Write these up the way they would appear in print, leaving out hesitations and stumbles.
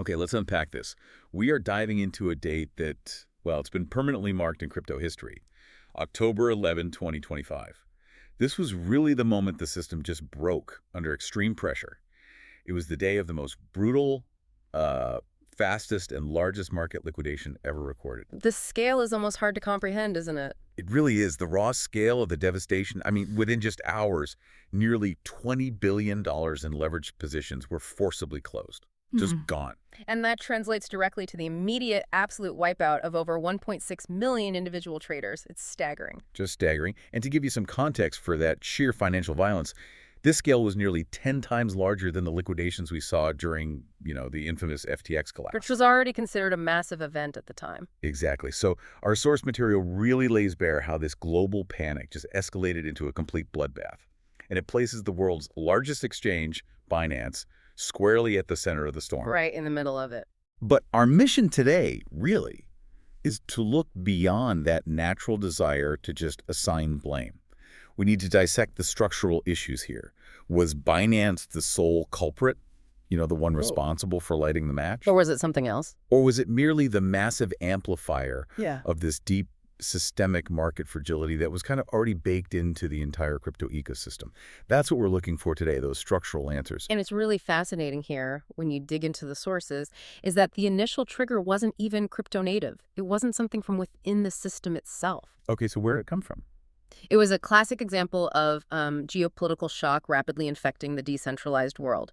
Okay, let's unpack this. We are diving into a date that, well, it's been permanently marked in crypto history. October 11, 2025. This was really the moment the system just broke under extreme pressure. It was the day of the most brutal, uh, fastest, and largest market liquidation ever recorded. The scale is almost hard to comprehend, isn't it? It really is. The raw scale of the devastation, I mean, within just hours, nearly $20 billion in leveraged positions were forcibly closed. Just gone. And that translates directly to the immediate absolute wipeout of over 1.6 million individual traders. It's staggering. Just staggering. And to give you some context for that sheer financial violence, this scale was nearly 10 times larger than the liquidations we saw during, the infamous FTX collapse. Which was already considered a massive event at the time. Exactly. So our source material really lays bare how this global panic just escalated into a complete bloodbath. And it places the world's largest exchange, Binance, squarely at the center of the storm. Right in the middle of it. But our mission today, really, is to look beyond that natural desire to just assign blame. We need to dissect the structural issues here. Was Binance the sole culprit? The one responsible for lighting the match? Or was it something else? Or was it merely the massive amplifier Yeah. of this deep systemic market fragility that was kind of already baked into the entire crypto ecosystem? That's what we're looking for today, those structural answers. And it's really fascinating here, when you dig into the sources, is that the initial trigger wasn't even crypto native. It wasn't something from within the system itself. Okay, so where did it come from? It was a classic example of geopolitical shock rapidly infecting the decentralized world.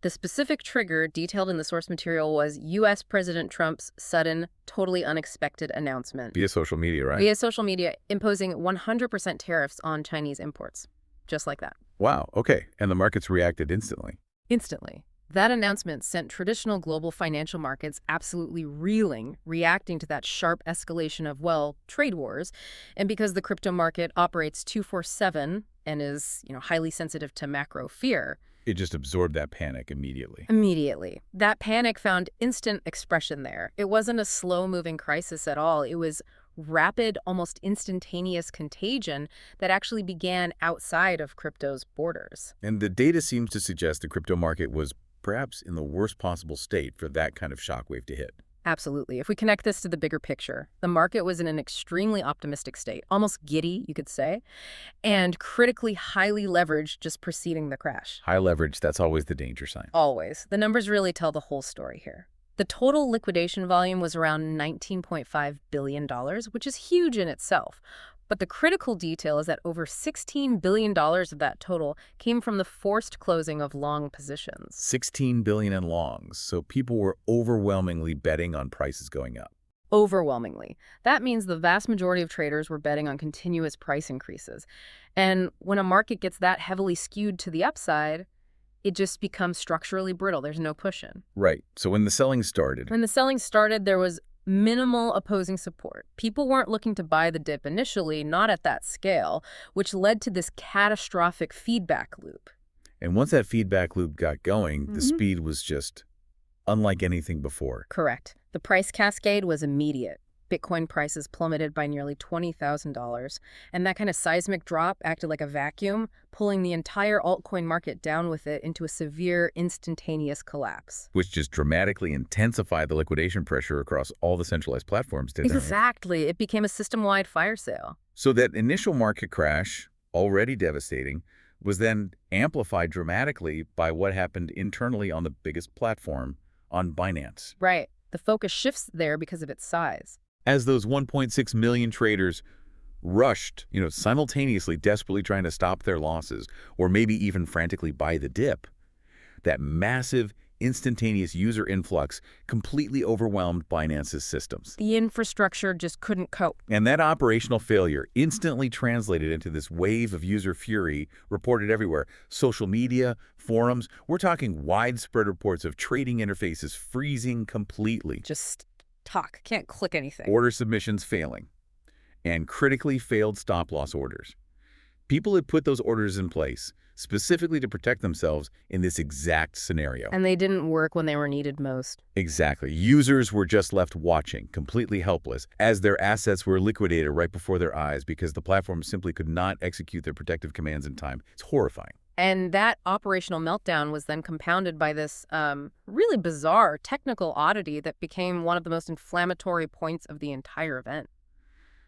The specific trigger detailed in the source material was U.S. President Trump's sudden, totally unexpected announcement. Via social media, right? Via social media, imposing 100% tariffs on Chinese imports. Just like that. Wow, okay. And the markets reacted instantly. Instantly. That announcement sent traditional global financial markets absolutely reeling, reacting to that sharp escalation of, trade wars. And because the crypto market operates 24/7 and is, highly sensitive to macro fear, It just absorbed that panic immediately. immediately, that panic found instant expression there. It wasn't a slow-moving crisis at all. It was rapid, almost instantaneous contagion that actually began outside of crypto's borders. And the data seems to suggest the crypto market was perhaps in the worst possible state for that kind of shockwave to hit. Absolutely. If we connect this to the bigger picture, the market was in an extremely optimistic state, almost giddy, you could say, and critically highly leveraged just preceding the crash. High leverage, that's always the danger sign. Always. The numbers really tell the whole story here. The total liquidation volume was around $19.5 billion, which is huge in itself. But the critical detail is that over $16 billion of that total came from the forced closing of long positions. 16 billion in longs, so people were overwhelmingly betting on prices going up. Overwhelmingly. That means the vast majority of traders were betting on continuous price increases. And when a market gets that heavily skewed to the upside, it just becomes structurally brittle. There's no push-in. Right, so when the selling started, There was minimal opposing support. People weren't looking to buy the dip initially, not at that scale, which led to this catastrophic feedback loop. and once that feedback loop got going, the speed was just unlike anything before. Correct. The price cascade was immediate. Bitcoin prices plummeted by nearly $20,000, and that kind of seismic drop acted like a vacuum, pulling the entire altcoin market down with it into a severe, instantaneous collapse. Which just dramatically intensified the liquidation pressure across all the centralized platforms, didn't it? Exactly. It became a system-wide fire sale. So that initial market crash, already devastating, was then amplified dramatically by what happened internally on the biggest platform, on Binance. Right. The focus shifts there because of its size. As those 1.6 million traders rushed, simultaneously desperately trying to stop their losses, or maybe even frantically buy the dip, that massive, instantaneous user influx completely overwhelmed Binance's systems. The infrastructure just couldn't cope. And that operational failure instantly translated into this wave of user fury reported everywhere. Social media, forums, we're talking widespread reports of trading interfaces freezing completely. Just talk. Can't click anything. Order submissions failing, and critically failed stop-loss orders. People had put those orders in place specifically to protect themselves in this exact scenario. And they didn't work when they were needed most. Exactly. Users were just left watching, completely helpless, as their assets were liquidated right before their eyes because the platform simply could not execute their protective commands in time. It's horrifying. And that operational meltdown was then compounded by this really bizarre technical oddity that became one of the most inflammatory points of the entire event,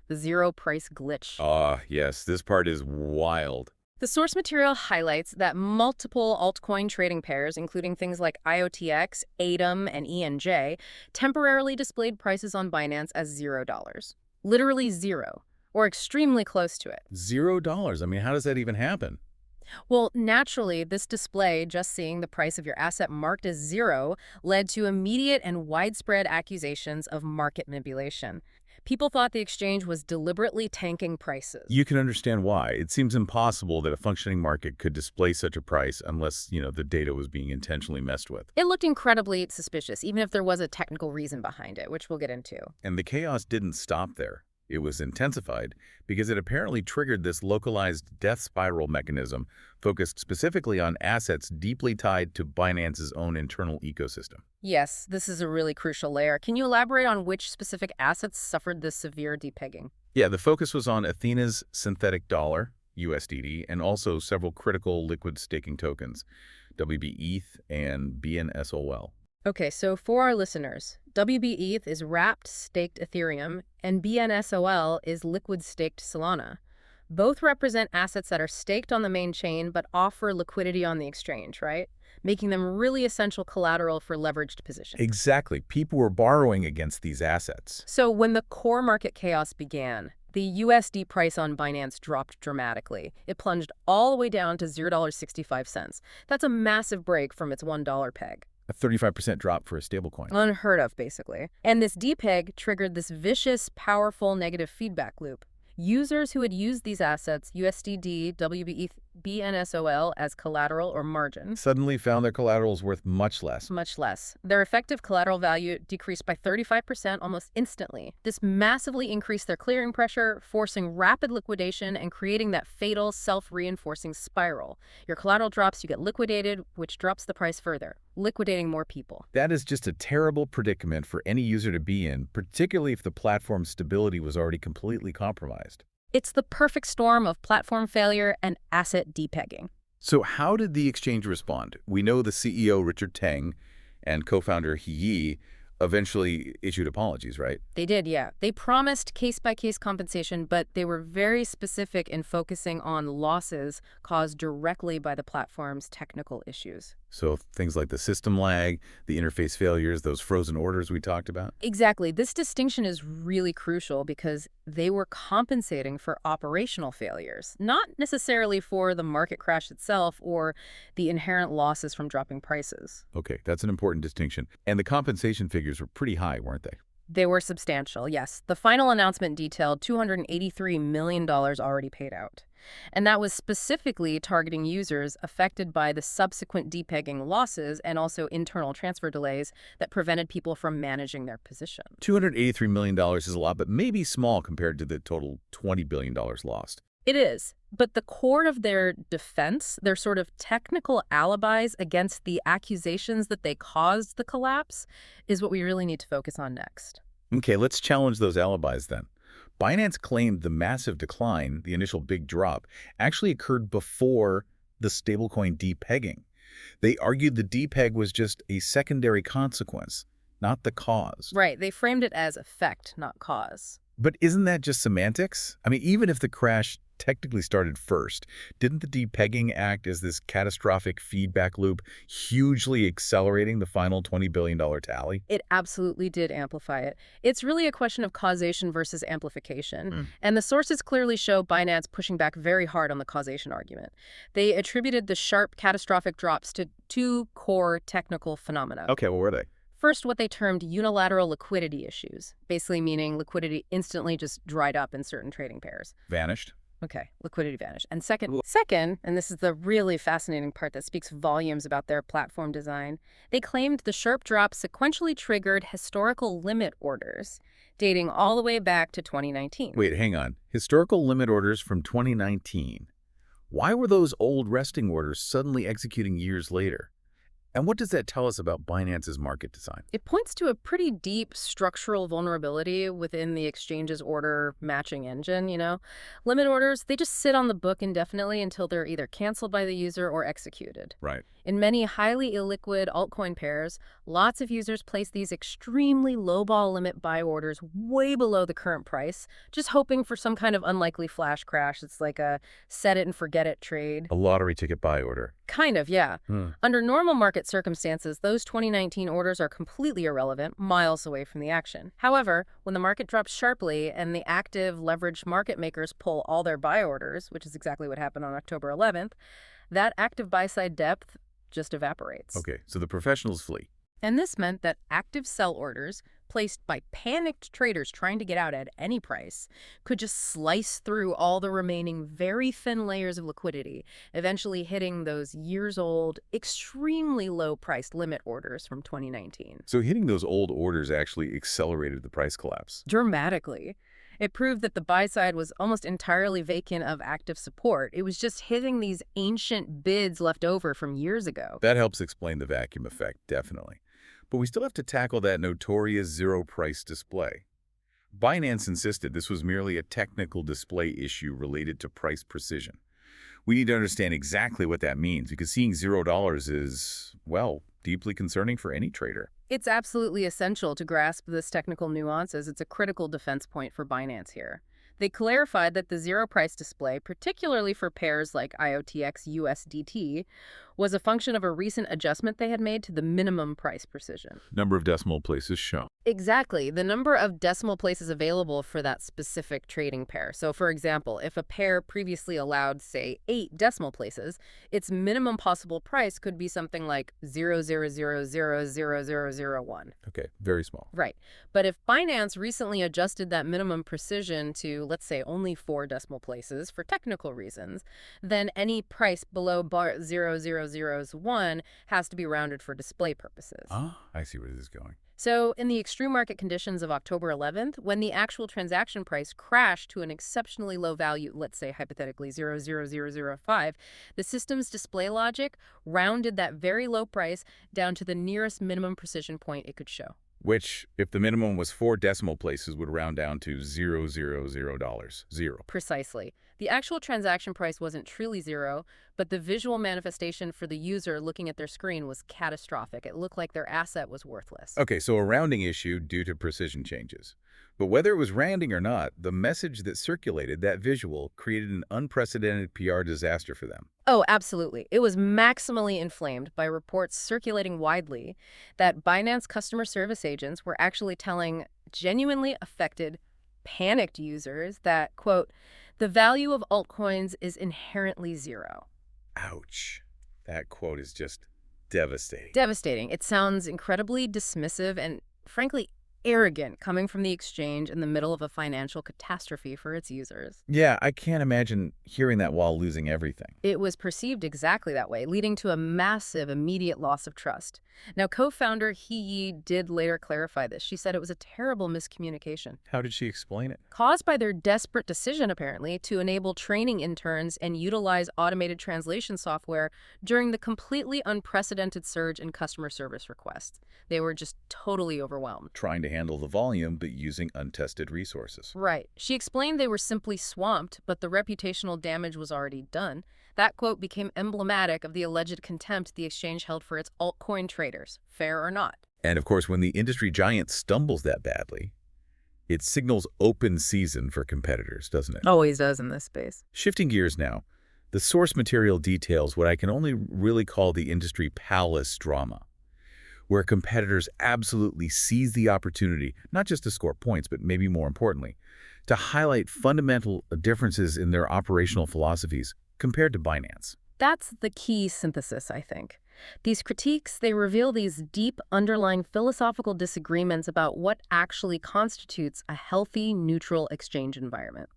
the zero price glitch. Ah, yes, this part is wild. The source material highlights that multiple altcoin trading pairs, including things like IOTX, ATOM, and ENJ, temporarily displayed prices on Binance as $0. Literally zero, or extremely close to it. $0. I mean, how does that even happen? Well, naturally, this display, just seeing the price of your asset marked as zero, led to immediate and widespread accusations of market manipulation. People thought the exchange was deliberately tanking prices. You can understand why. It seems impossible that a functioning market could display such a price unless, the data was being intentionally messed with. It looked incredibly suspicious, even if there was a technical reason behind it, which we'll get into. And the chaos didn't stop there. It was intensified because it apparently triggered this localized death spiral mechanism focused specifically on assets deeply tied to Binance's own internal ecosystem. Yes, this is a really crucial layer. Can you elaborate on which specific assets suffered this severe depegging? Yeah, the focus was on Athena's synthetic dollar, USDD, and also several critical liquid staking tokens, WB-ETH and BNSOL. Okay, so for our listeners, WB-ETH is wrapped staked Ethereum, and BNSOL is liquid staked Solana. Both represent assets that are staked on the main chain but offer liquidity on the exchange, right? Making them really essential collateral for leveraged positions. Exactly. People were borrowing against these assets. So when the core market chaos began, the USD price on Binance dropped dramatically. It plunged all the way down to $0.65. That's a massive break from its $1 peg. A 35% drop for a stablecoin. Unheard of, basically. And this depeg triggered this vicious, powerful negative feedback loop. Users who had used these assets, USDD, WBETH, BNSOL, as collateral or margin, Suddenly found their collaterals worth much less. much less. Their effective collateral value decreased by 35% almost instantly. This massively increased their clearing pressure, forcing rapid liquidation and creating that fatal self-reinforcing spiral. Your collateral drops, you get liquidated, which drops the price further, liquidating more people. That is just a terrible predicament for any user to be in, particularly if the platform's stability was already completely compromised. It's the perfect storm of platform failure and asset depegging. So how did the exchange respond? We know the CEO, Richard Teng, and co-founder He Yi eventually issued apologies, right? They did, yeah. They promised case-by-case compensation, but they were very specific in focusing on losses caused directly by the platform's technical issues. So things like the system lag, the interface failures, those frozen orders we talked about. Exactly. This distinction is really crucial because they were compensating for operational failures, not necessarily for the market crash itself or the inherent losses from dropping prices. Okay, that's an important distinction. And the compensation figures were pretty high, weren't they? They were substantial, yes. The final announcement detailed $283 million already paid out. And that was specifically targeting users affected by the subsequent depegging losses and also internal transfer delays that prevented people from managing their position. $283 million is a lot, but maybe small compared to the total $20 billion lost. It is. But the core of their defense, their sort of technical alibis against the accusations that they caused the collapse, is what we really need to focus on next. Okay, let's challenge those alibis then. Binance claimed the massive decline, the initial big drop, actually occurred before the stablecoin depegging. They argued the depeg was just a secondary consequence, not the cause. Right. They framed it as effect, not cause. But isn't that just semantics? I mean, even if the crash technically started first, didn't the depegging act as this catastrophic feedback loop, hugely accelerating the final $20 billion tally? It absolutely did amplify it. It's really a question of causation versus amplification. And the sources clearly show Binance pushing back very hard on the causation argument. They attributed the sharp catastrophic drops to two core technical phenomena. Okay, what were they? First, what they termed unilateral liquidity issues, basically meaning liquidity instantly just dried up in certain trading pairs. Vanished. Okay, liquidity vanished. And second, and this is the really fascinating part that speaks volumes about their platform design, they claimed the sharp drop sequentially triggered historical limit orders dating all the way back to 2019. Wait, hang on. Historical limit orders from 2019. Why were those old resting orders suddenly executing years later? And what does that tell us about Binance's market design? It points to a pretty deep structural vulnerability within the exchange's order matching engine. Limit orders, they just sit on the book indefinitely until they're either canceled by the user or executed. Right. In many highly illiquid altcoin pairs, lots of users place these extremely low-ball limit buy orders way below the current price, just hoping for some kind of unlikely flash crash. It's like a set-it-and-forget-it trade. A lottery ticket buy order. Kind of, yeah. Under normal market circumstances, those 2019 orders are completely irrelevant, miles away from the action. However, when the market drops sharply and the active leveraged market makers pull all their buy orders, which is exactly what happened on October 11th, that active buy-side depth just evaporates. Okay, so the professionals flee. And this meant that active sell orders, placed by panicked traders trying to get out at any price, could just slice through all the remaining very thin layers of liquidity, eventually hitting those years-old, extremely low-priced limit orders from 2019. So hitting those old orders actually accelerated the price collapse. Dramatically. It proved that the buy side was almost entirely vacant of active support. It was just hitting these ancient bids left over from years ago. That helps explain the vacuum effect, definitely. But we still have to tackle that notorious zero-price display. Binance insisted this was merely a technical display issue related to price precision. We need to understand exactly what that means, because seeing $0 is, well, deeply concerning for any trader. It's absolutely essential to grasp this technical nuance, as it's a critical defense point for Binance here. They clarified that the zero price display, particularly for pairs like IOTX USDT, was a function of a recent adjustment they had made to the minimum price precision. Number of decimal places shown. Exactly, the number of decimal places available for that specific trading pair. So for example, if a pair previously allowed, say, 8 decimal places, its minimum possible price could be something like 0.0000001. Okay, very small. Right. But if Binance recently adjusted that minimum precision to, let's say, only 4 decimal places for technical reasons, then any price below bar 0.00001 has to be rounded for display purposes. Ah, I see where this is going. So in the extreme market conditions of October 11th, when the actual transaction price crashed to an exceptionally low value, let's say hypothetically 0.00005, the system's display logic rounded that very low price down to the nearest minimum precision point it could show. Which, if the minimum was 4 decimal places, would round down to $0.00. Zero. Precisely. The actual transaction price wasn't truly zero, but the visual manifestation for the user looking at their screen was catastrophic. It looked like their asset was worthless. Okay, so a rounding issue due to precision changes. But whether it was rounding or not, the message that circulated, that visual, created an unprecedented PR disaster for them. Oh, absolutely. It was maximally inflamed by reports circulating widely that Binance customer service agents were actually telling genuinely affected, panicked users that, quote, the value of altcoins is inherently zero. Ouch. That quote is just devastating. Devastating. It sounds incredibly dismissive and, frankly, arrogant coming from the exchange in the middle of a financial catastrophe for its users. Yeah, I can't imagine hearing that while losing everything. It was perceived exactly that way, leading to a massive, immediate loss of trust. Now, co-founder He Yi did later clarify this. She said it was a terrible miscommunication. How did she explain it? Caused by their desperate decision, apparently, to enable training interns and utilize automated translation software during the completely unprecedented surge in customer service requests. They were just totally overwhelmed. Trying to handle the volume, but using untested resources. Right. She explained they were simply swamped, but the reputational damage was already done. That quote became emblematic of the alleged contempt the exchange held for its altcoin traders, fair or not. And of course, when the industry giant stumbles that badly, it signals open season for competitors, doesn't it? Always does in this space. Shifting gears now, the source material details what I can only really call the industry palace drama, where competitors absolutely seize the opportunity, not just to score points, but maybe more importantly, to highlight fundamental differences in their operational philosophies compared to Binance. That's the key synthesis, I think. These critiques, they reveal these deep underlying philosophical disagreements about what actually constitutes a healthy, neutral exchange environment.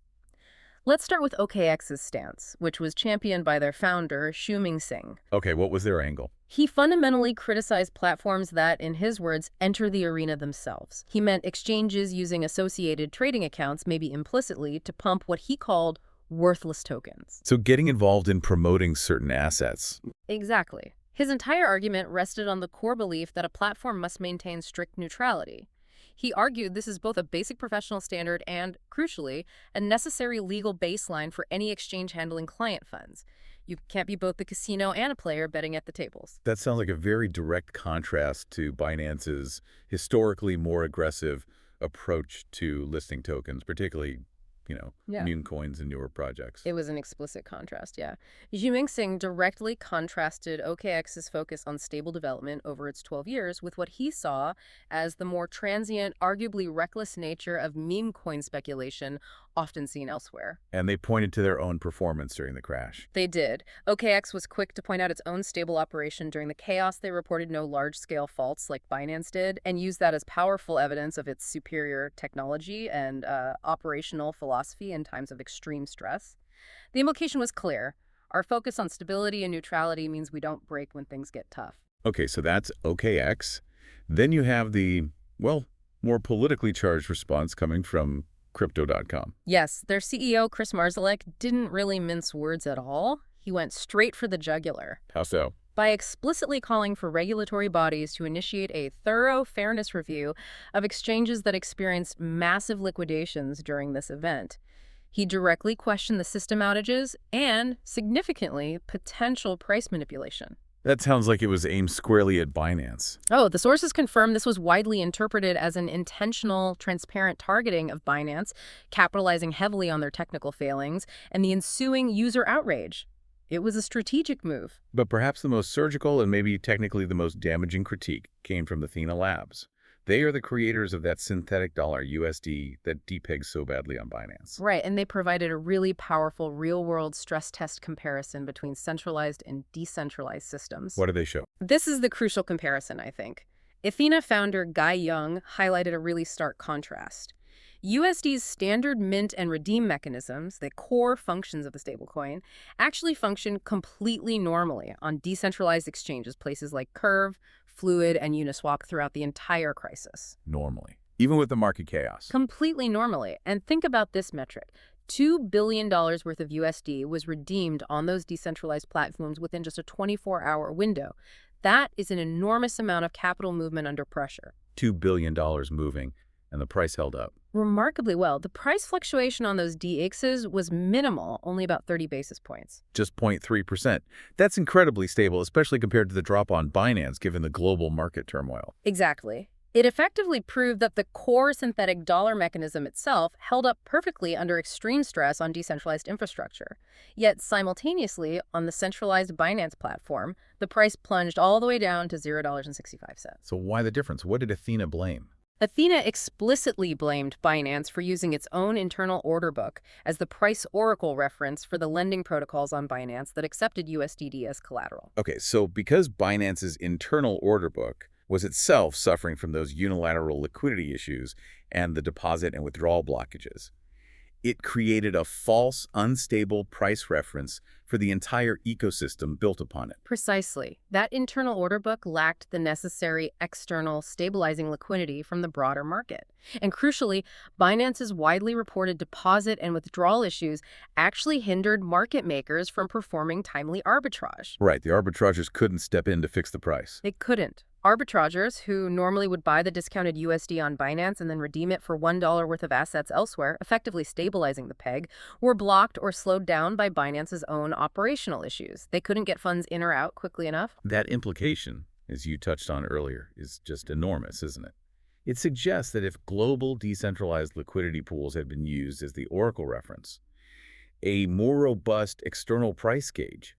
Let's start with OKX's stance, which was championed by their founder, Shuming Singh. Okay, what was their angle? He fundamentally criticized platforms that, in his words, enter the arena themselves. He meant exchanges using associated trading accounts, maybe implicitly, to pump what he called worthless tokens. So getting involved in promoting certain assets. Exactly. His entire argument rested on the core belief that a platform must maintain strict neutrality. He argued this is both a basic professional standard and, crucially, a necessary legal baseline for any exchange handling client funds. You can't be both the casino and a player betting at the tables. That sounds like a very direct contrast to Binance's historically more aggressive approach to listing tokens, particularly, Yeah. meme coins and newer projects. It was an explicit contrast, yeah. Yuming Singh directly contrasted OKX's focus on stable development over its 12 years with what he saw as the more transient, arguably reckless nature of meme coin speculation often seen elsewhere. And they pointed to their own performance during the crash. They did. OKX was quick to point out its own stable operation during the chaos. They reported no large-scale faults like Binance did, and used that as powerful evidence of its superior technology and operational philosophy in times of extreme stress. The implication was clear. Our focus on stability and neutrality means we don't break when things get tough. Okay, so that's OKX. Then you have the, well, more politically charged response coming from Crypto.com. Yes, their CEO, Chris Marszalek, didn't really mince words at all. He went straight for the jugular How so? by explicitly calling for regulatory bodies to initiate a thorough fairness review of exchanges that experienced massive liquidations during this event. He directly questioned the system outages and, significantly, potential price manipulation. That sounds like it was aimed squarely at Binance. Oh, the sources confirm this was widely interpreted as an intentional, transparent targeting of Binance, capitalizing heavily on their technical failings, and the ensuing user outrage. It was a strategic move. But perhaps the most surgical and maybe technically the most damaging critique came from Athena Labs. They are the creators of that synthetic dollar USD that depegs so badly on Binance. Right, and they provided a really powerful real-world stress test comparison between centralized and decentralized systems. What do they show? This is the crucial comparison, I think. Athena founder Guy Young highlighted a really stark contrast. USD's standard mint and redeem mechanisms, the core functions of the stablecoin, actually function completely normally on decentralized exchanges, places like Curve, Fluid, and Uniswap throughout the entire crisis. Normally. Even with the market chaos. Completely normally. And think about this metric. $2 billion worth of USD was redeemed on those decentralized platforms within just a 24-hour window. That is an enormous amount of capital movement under pressure. $2 billion moving, and the price held up. Remarkably well. The price fluctuation on those DXs was minimal, only about 30 basis points. Just 0.3%. That's incredibly stable, especially compared to the drop on Binance, given the global market turmoil. Exactly. It effectively proved that the core synthetic dollar mechanism itself held up perfectly under extreme stress on decentralized infrastructure. Yet simultaneously, on the centralized Binance platform, the price plunged all the way down to $0.65. So why the difference? What did Athena blame? Athena explicitly blamed Binance for using its own internal order book as the price oracle reference for the lending protocols on Binance that accepted USDD as collateral. Okay, so because Binance's internal order book was itself suffering from those unilateral liquidity issues and the deposit and withdrawal blockages, it created a false, unstable price reference for the entire ecosystem built upon it. Precisely. That internal order book lacked the necessary external stabilizing liquidity from the broader market. And crucially, Binance's widely reported deposit and withdrawal issues actually hindered market makers from performing timely arbitrage. Right, the arbitrageurs couldn't step in to fix the price. They couldn't. Arbitrageurs, who normally would buy the discounted USD on Binance and then redeem it for $1 worth of assets elsewhere, effectively stabilizing the peg, were blocked or slowed down by Binance's own operational issues. They couldn't get funds in or out quickly enough. That implication, as you touched on earlier, is just enormous, isn't it? It suggests that if global decentralized liquidity pools had been used as the oracle reference, a more robust external price gauge,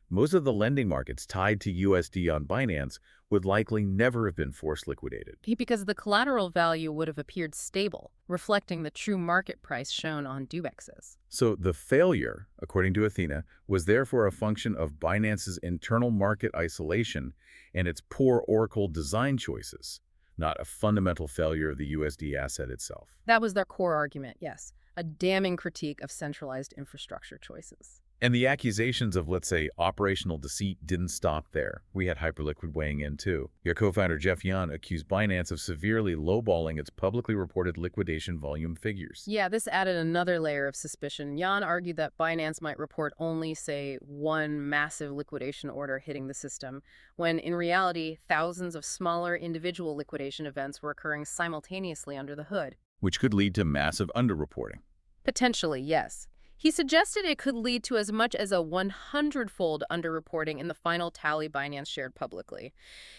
most of the lending markets tied to USD on Binance would likely never have been forced liquidated. Because the collateral value would have appeared stable, reflecting the true market price shown on DUXs. So the failure, according to Athena, was therefore a function of Binance's internal market isolation and its poor oracle design choices, not a fundamental failure of the USD asset itself. That was their core argument, yes. A damning critique of centralized infrastructure choices. And the accusations of, let's say, operational deceit didn't stop there. We had Hyperliquid weighing in, too. Your co-founder Jeff Yan accused Binance of severely lowballing its publicly reported liquidation volume figures. Yeah, this added another layer of suspicion. Jan argued that Binance might report only, say, one massive liquidation order hitting the system, when in reality, thousands of smaller individual liquidation events were occurring simultaneously under the hood. Which could lead to massive underreporting. Potentially, yes. He suggested it could lead to as much as a 100-fold underreporting in the final tally Binance shared publicly.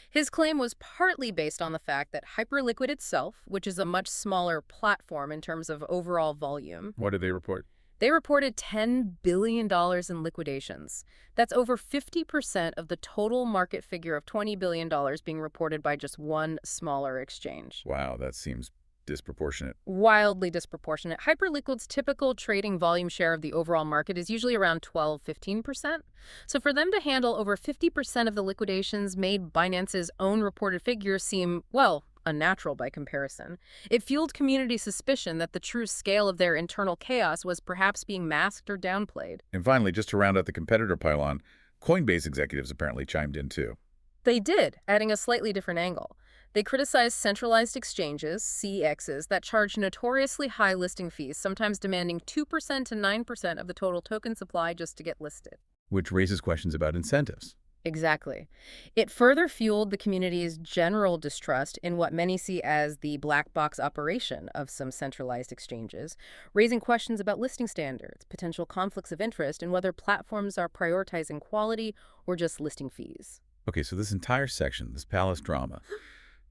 His claim was partly based on the fact that Hyperliquid itself, which is a much smaller platform in terms of overall volume. What did they report? They reported $10 billion in liquidations. That's over 50% of the total market figure of $20 billion being reported by just one smaller exchange. Wow, that seems disproportionate. Wildly disproportionate. Hyperliquid's typical trading volume share of the overall market is usually around 12–15%. So for them to handle over 50% of the liquidations made Binance's own reported figures seem, well, unnatural by comparison. It fueled community suspicion that the true scale of their internal chaos was perhaps being masked or downplayed. And finally, just to round out the competitor pylon, Coinbase executives apparently chimed in too. They did, adding a slightly different angle. They criticized centralized exchanges, CEXs, that charge notoriously high listing fees, sometimes demanding 2% to 9% of the total token supply just to get listed. Which raises questions about incentives. Exactly. It further fueled the community's general distrust in what many see as the black box operation of some centralized exchanges, raising questions about listing standards, potential conflicts of interest, and whether platforms are prioritizing quality or just listing fees. Okay, so this entire section, this palace drama,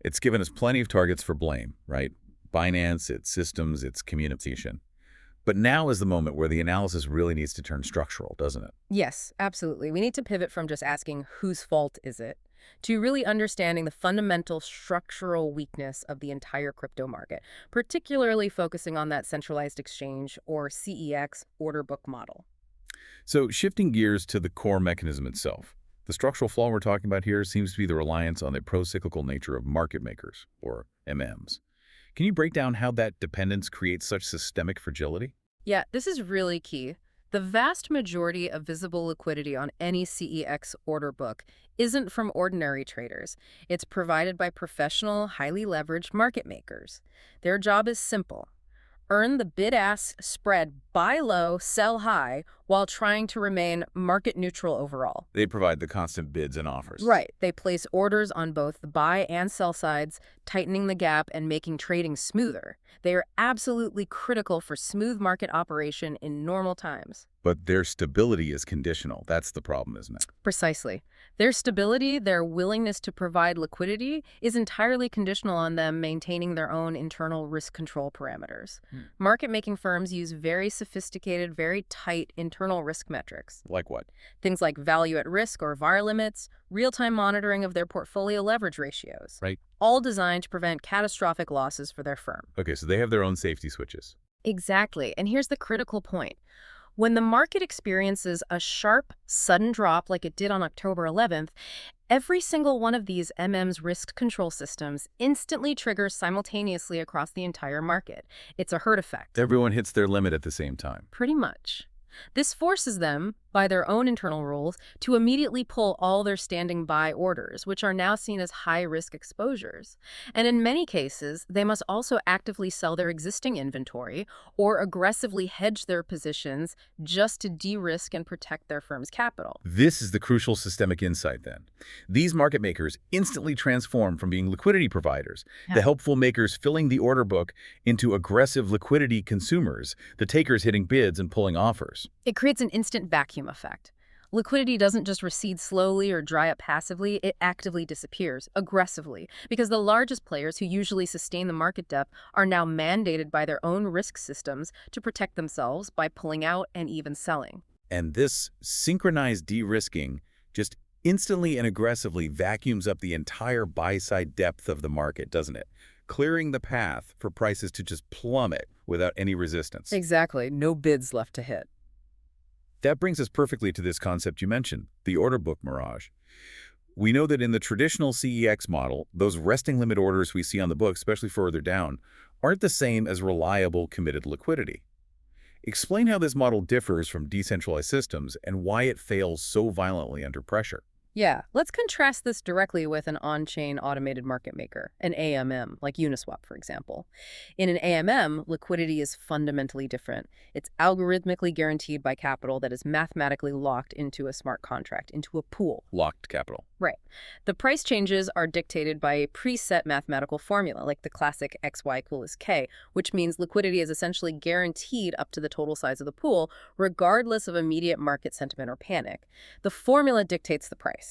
it's given us plenty of targets for blame, right? Binance, its systems, its communication. But now is the moment where the analysis really needs to turn structural, doesn't it? Yes, absolutely. We need to pivot from just asking whose fault is it to really understanding the fundamental structural weakness of the entire crypto market, particularly focusing on that centralized exchange or CEX order book model. So shifting gears to the core mechanism itself. The structural flaw we're talking about here seems to be the reliance on the pro-cyclical nature of market makers, or MMs. Can you break down how that dependence creates such systemic fragility? Yeah, this is really key. The vast majority of visible liquidity on any CEX order book isn't from ordinary traders. It's provided by professional, highly leveraged market makers. Their job is simple. Earn the bid-ask spread, buy low, sell high, while trying to remain market neutral overall. They provide the constant bids and offers. Right. They place orders on both the buy and sell sides, tightening the gap and making trading smoother. They are absolutely critical for smooth market operation in normal times. But their stability is conditional. That's the problem, isn't it? Precisely. Their stability, their willingness to provide liquidity, is entirely conditional on them maintaining their own internal risk control parameters. Market-making firms use very sophisticated, very tight internal risk metrics. Like what? Things like value at risk or VAR limits, real-time monitoring of their portfolio leverage ratios. Right. All designed to prevent catastrophic losses for their firm. Okay, so they have their own safety switches. Exactly. And here's the critical point. When the market experiences a sharp, sudden drop like it did on October 11th, every single one of these MM's risk control systems instantly triggers simultaneously across the entire market. It's a herd effect. Everyone hits their limit at the same time. Pretty much. This forces them, by their own internal rules, to immediately pull all their standing buy orders, which are now seen as high-risk exposures. And in many cases, they must also actively sell their existing inventory or aggressively hedge their positions just to de-risk and protect their firm's capital. This is the crucial systemic insight, then. These market makers instantly transform from being liquidity providers, the helpful makers filling the order book, into aggressive liquidity consumers, the takers hitting bids and pulling offers. It creates an instant vacuum effect. Liquidity doesn't just recede slowly or dry up passively, it actively disappears, aggressively, because the largest players who usually sustain the market depth are now mandated by their own risk systems to protect themselves by pulling out and even selling. And this synchronized de-risking just instantly and aggressively vacuums up the entire buy-side depth of the market, doesn't it? Clearing the path for prices to just plummet without any resistance. Exactly. No bids left to hit. That brings us perfectly to this concept you mentioned, the order book mirage. We know that in the traditional CEX model, those resting limit orders we see on the book, especially further down, aren't the same as reliable, committed liquidity. Explain how this model differs from decentralized systems and why it fails so violently under pressure. Yeah, let's contrast this directly with an on-chain automated market maker, an AMM, like Uniswap, for example. In an AMM, liquidity is fundamentally different. It's algorithmically guaranteed by capital that is mathematically locked into a smart contract, into a pool. Locked capital. Right. The price changes are dictated by a preset mathematical formula, like the classic XY equals K, which means liquidity is essentially guaranteed up to the total size of the pool, regardless of immediate market sentiment or panic. The formula dictates the price.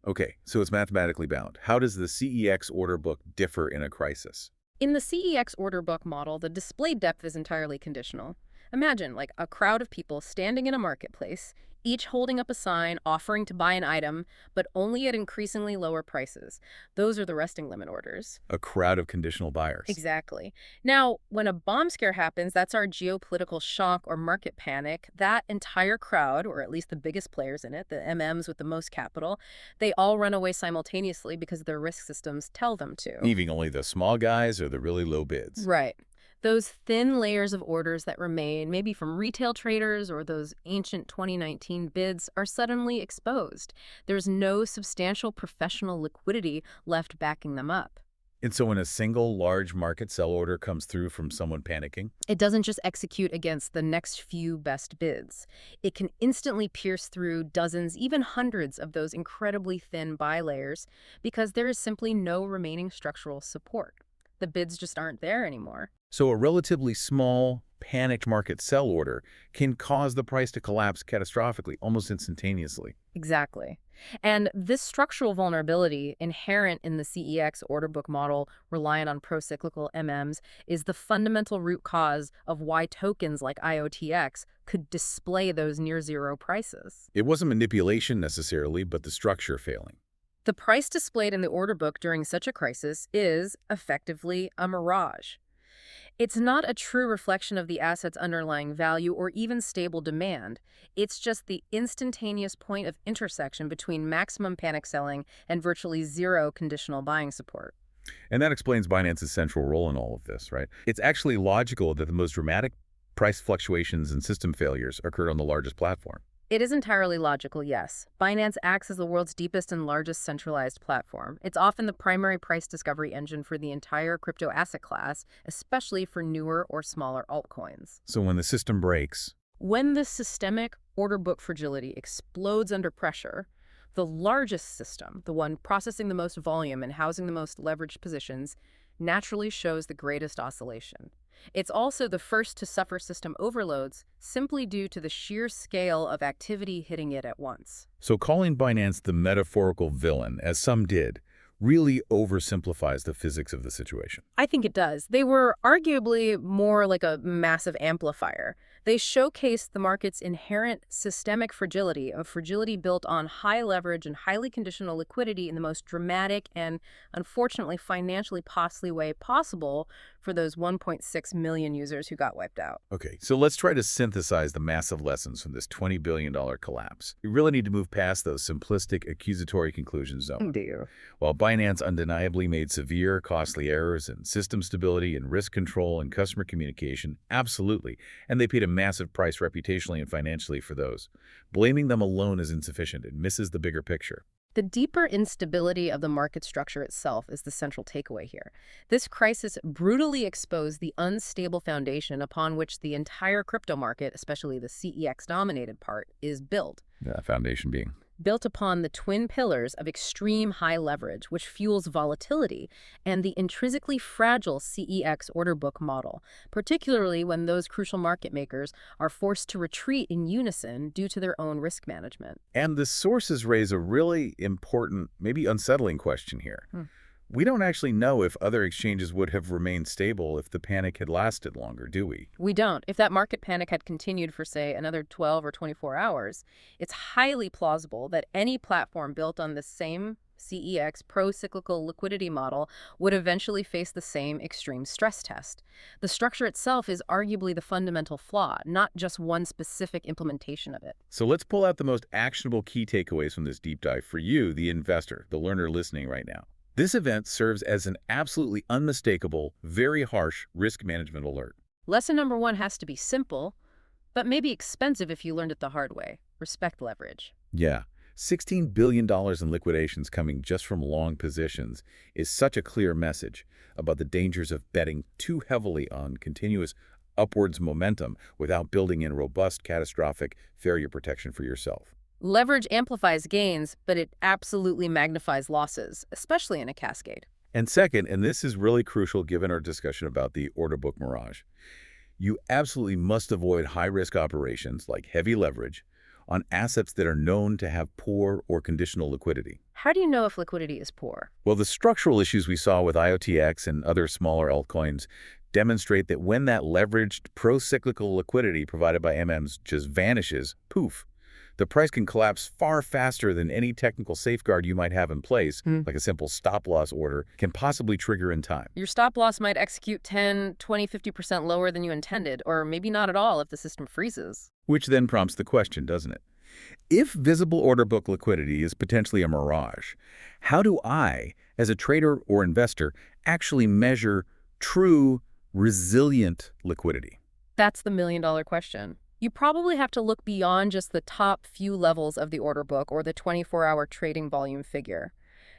Okay, so it's mathematically bound. How does the CEX order book differ in a crisis? In the CEX order book model, the display depth is entirely conditional. Imagine, like, a crowd of people standing in a marketplace, each holding up a sign offering to buy an item, but only at increasingly lower prices. Those are the resting limit orders. A crowd of conditional buyers. Exactly. Now, when a bomb scare happens, that's our geopolitical shock or market panic. That entire crowd, or at least the biggest players in it, the MMs with the most capital, they all run away simultaneously because their risk systems tell them to. Leaving only the small guys or the really low bids. Right. Those thin layers of orders that remain, maybe from retail traders or those ancient 2019 bids, are suddenly exposed. There's no substantial professional liquidity left backing them up. And so when a single large market sell order comes through from someone panicking, It doesn't just execute against the next few best bids. It can instantly pierce through dozens, even hundreds of those incredibly thin buy layers because there is simply no remaining structural support. The bids just aren't there anymore. so a relatively small, panicked market sell order can cause the price to collapse catastrophically, almost instantaneously. Exactly. And this structural vulnerability inherent in the CEX order book model reliant on procyclical MMs is the fundamental root cause of why tokens like IOTX could display those near zero prices. It wasn't manipulation necessarily, but the structure failing. The price displayed in the order book during such a crisis is effectively a mirage. It's not a true reflection of the asset's underlying value or even stable demand. It's just the instantaneous point of intersection between maximum panic selling and virtually zero conditional buying support. And that explains Binance's central role in all of this, right? It's actually logical that the most dramatic price fluctuations and system failures occurred on the largest platform. It is entirely logical, yes. Binance acts as the world's deepest and largest centralized platform. It's often the primary price discovery engine for the entire crypto asset class, especially for newer or smaller altcoins. So when the system breaks, When the systemic order book fragility explodes under pressure, the largest system, the one processing the most volume and housing the most leveraged positions, naturally shows the greatest oscillation. It's also the first to suffer system overloads simply due to the sheer scale of activity hitting it at once. so calling Binance the metaphorical villain, as some did, really oversimplifies the physics of the situation. I think it does. They were arguably more like a massive amplifier. They showcased the market's inherent systemic fragility, a fragility built on high leverage and highly conditional liquidity in the most dramatic and, unfortunately, financially costly way possible for those 1.6 million users who got wiped out. Okay, so let's try to synthesize the massive lessons from this $20 billion collapse. We really need to move past those simplistic, accusatory conclusions, though. Dear. While Binance undeniably made severe, costly errors in system stability and risk control and customer communication, absolutely, and they paid a massive price reputationally and financially for those. Blaming them alone is insufficient. It misses the bigger picture. The deeper instability of the market structure itself is the central takeaway here. This crisis brutally exposed the unstable foundation upon which the entire crypto market, especially the CEX-dominated part, is built. The foundation being. Built upon the twin pillars of extreme high leverage, which fuels volatility, and the intrinsically fragile CEX order book model, particularly when those crucial market makers are forced to retreat in unison due to their own risk management. And the sources raise a really important, maybe unsettling question here. We don't actually know if other exchanges would have remained stable if the panic had lasted longer, do we? We don't. If that market panic had continued for, say, another 12 or 24 hours, it's highly plausible that any platform built on the same CEX pro-cyclical liquidity model would eventually face the same extreme stress test. The structure itself is arguably the fundamental flaw, not just one specific implementation of it. So let's pull out the most actionable key takeaways from this deep dive for you, the investor, the learner listening right now. This event serves as an absolutely unmistakable, very harsh risk management alert. Lesson number one has to be simple. but maybe expensive if you learned it the hard way. Respect leverage. Yeah. $16 billion in liquidations coming just from long positions is such a clear message about the dangers of betting too heavily on continuous upwards momentum without building in robust, catastrophic failure protection for yourself. Leverage amplifies gains, but it absolutely magnifies losses, especially in a cascade. And second, and this is really crucial given our discussion about the order book mirage, you absolutely must avoid high-risk operations like heavy leverage on assets that are known to have poor or conditional liquidity. How do you know if liquidity is poor? Well, the structural issues we saw with IOTX and other smaller altcoins demonstrate that when that leveraged pro-cyclical liquidity provided by MMs just vanishes, poof, the price can collapse far faster than any technical safeguard you might have in place, like a simple stop-loss order, can possibly trigger in time. Your stop loss might execute 10, 20, 50% lower than you intended, or maybe not at all if the system freezes. Which then prompts the question, doesn't it? If visible order book liquidity is potentially a mirage, how do I, as a trader or investor, actually measure true, resilient liquidity? That's the million-dollar question. You probably have to look beyond just the top few levels of the order book or the 24-hour trading volume figure.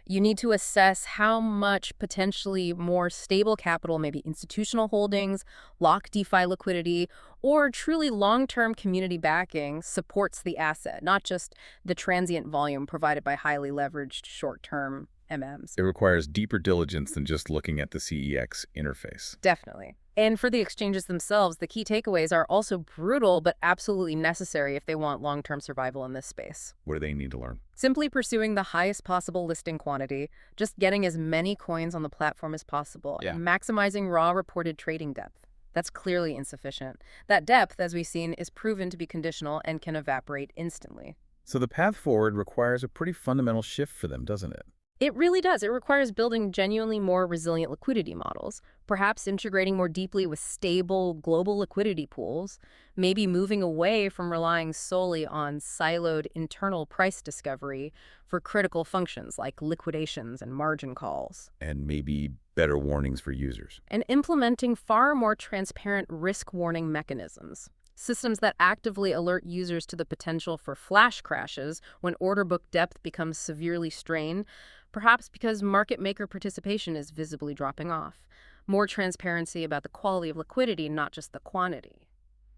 You need to assess how much potentially more stable capital, maybe institutional holdings, lock DeFi liquidity, or truly long-term community backing supports the asset, not just the transient volume provided by highly leveraged short-term MMs. It requires deeper diligence than just looking at the CEX interface. Definitely. And for the exchanges themselves, the key takeaways are also brutal but absolutely necessary if they want long-term survival in this space. What do they need to learn? Simply pursuing the highest possible listing quantity, just getting as many coins on the platform as possible, and maximizing raw reported trading depth. That's clearly insufficient. That depth, as we've seen, is proven to be conditional and can evaporate instantly. So the path forward requires a pretty fundamental shift for them, doesn't it? It really does. It requires building genuinely more resilient liquidity models, perhaps integrating more deeply with stable global liquidity pools, maybe moving away from relying solely on siloed internal price discovery for critical functions like liquidations and margin calls. And maybe better warnings for users. And implementing far more transparent risk warning mechanisms. Systems that actively alert users to the potential for flash crashes when order book depth becomes severely strained, perhaps because market maker participation is visibly dropping off. More transparency about the quality of liquidity, not just the quantity.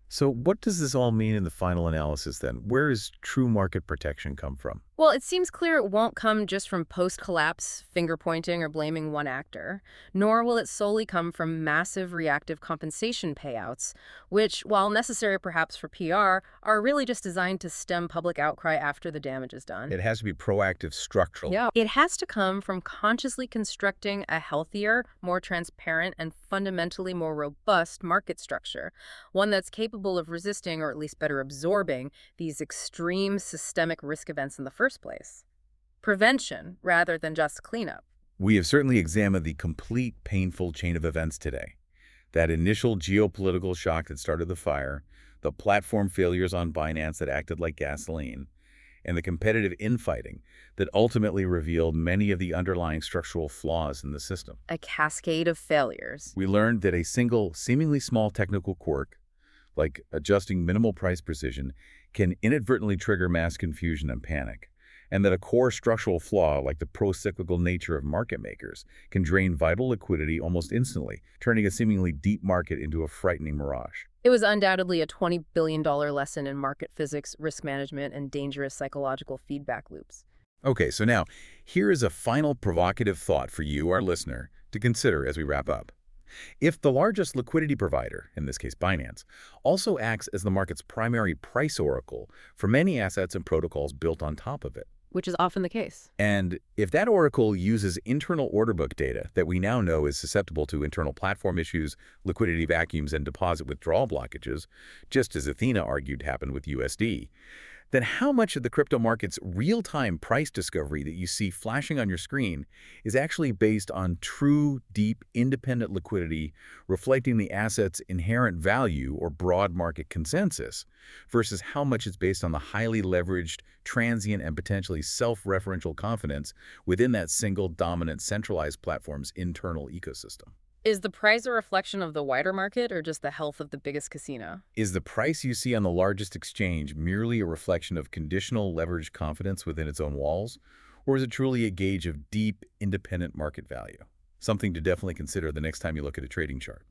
So what does this all mean in the final analysis then? Where does true market protection come from? Well, it seems clear it won't come just from post-collapse finger-pointing or blaming one actor, nor will it solely come from massive reactive compensation payouts, which, while necessary perhaps for PR, are really just designed to stem public outcry after the damage is done. It has to be proactive, structural. Yeah, it has to come from consciously constructing a healthier, more transparent, and fundamentally more robust market structure, one that's capable of resisting, or at least better absorbing, these extreme systemic risk events in the first place. Prevention rather than just cleanup. We have certainly examined the complete painful chain of events today. That initial geopolitical shock that started the fire, the platform failures on Binance that acted like gasoline, and the competitive infighting that ultimately revealed many of the underlying structural flaws in the system. A cascade of failures. We learned that a single, seemingly small technical quirk, like adjusting minimal price precision, can inadvertently trigger mass confusion and panic, and that a core structural flaw, like the pro-cyclical nature of market makers, can drain vital liquidity almost instantly, turning a seemingly deep market into a frightening mirage. It was undoubtedly a $20 billion lesson in market physics, risk management, and dangerous psychological feedback loops. Okay, so now, here is a final provocative thought for you, our listener, to consider as we wrap up. If the largest liquidity provider, in this case Binance, also acts as the market's primary price oracle for many assets and protocols built on top of it, Which is often the case. and if that oracle uses internal order book data that we now know is susceptible to internal platform issues, liquidity vacuums, and deposit withdrawal blockages, just as Athena argued happened with USD, then how much of the crypto market's real-time price discovery that you see flashing on your screen is actually based on true, deep, independent liquidity reflecting the asset's inherent value or broad market consensus, versus how much is based on the highly leveraged, transient, and potentially self-referential confidence within that single dominant centralized platform's internal ecosystem? Is the price a reflection of the wider market or just the health of the biggest casino? Is the price you see on the largest exchange merely a reflection of conditional leveraged confidence within its own walls, or is it truly a gauge of deep, independent market value? Something to definitely consider the next time you look at a trading chart.